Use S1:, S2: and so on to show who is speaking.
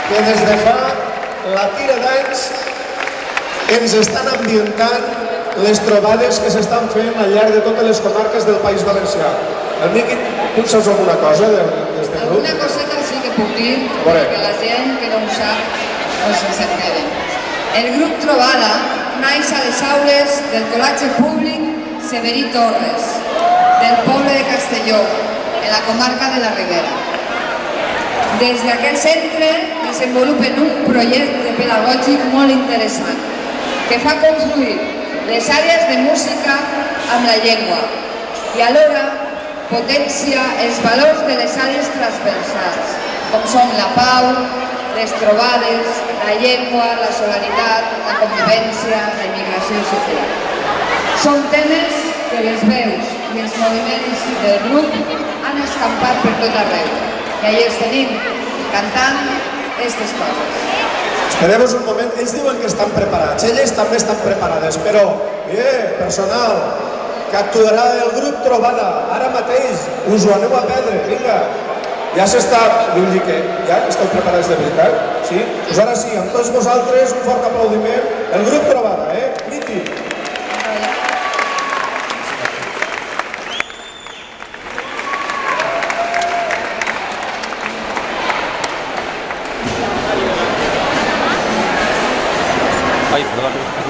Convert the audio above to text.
S1: que des de fa la tira d'anys ens estan ambientant les trobades que s'estan fent al llarg de totes les comarques del País Valencià. El Miqui, tu saps alguna cosa d'este grup?
S2: Alguna coseta sí que puc dir, perquè la gent que no ho sap no s'entere. El grup Trobada naix a les aules del Col·legi Públic Severí Torres, del poble de Castelló, en la comarca de la Ribera. Des d'aquest centre desenvolupen un projecte pedagògic molt interessant que fa confluir les àrees de música amb la llengua i alhora potència els valors de les àrees transversals, com són la pau, les trobades, la llengua, la solidaritat, la convivència, la immigració social. Són temes que les veus i els moviments del grup han escampat per tot arreu. I allà els tenim, cantant aquestes coses.
S1: Esperem-vos un moment, ells diuen que estan preparats, elles també estan preparades, però, personal, que actuarà el grup Trobada, ara mateix, us ho aneu a perdre, vinga. Ja s'està, vull dir que ja esteu preparats de veritat, sí? Doncs ara sí, amb tots vosaltres, un fort aplaudiment, el grup Trobada, Miti.
S3: Ay, perdón.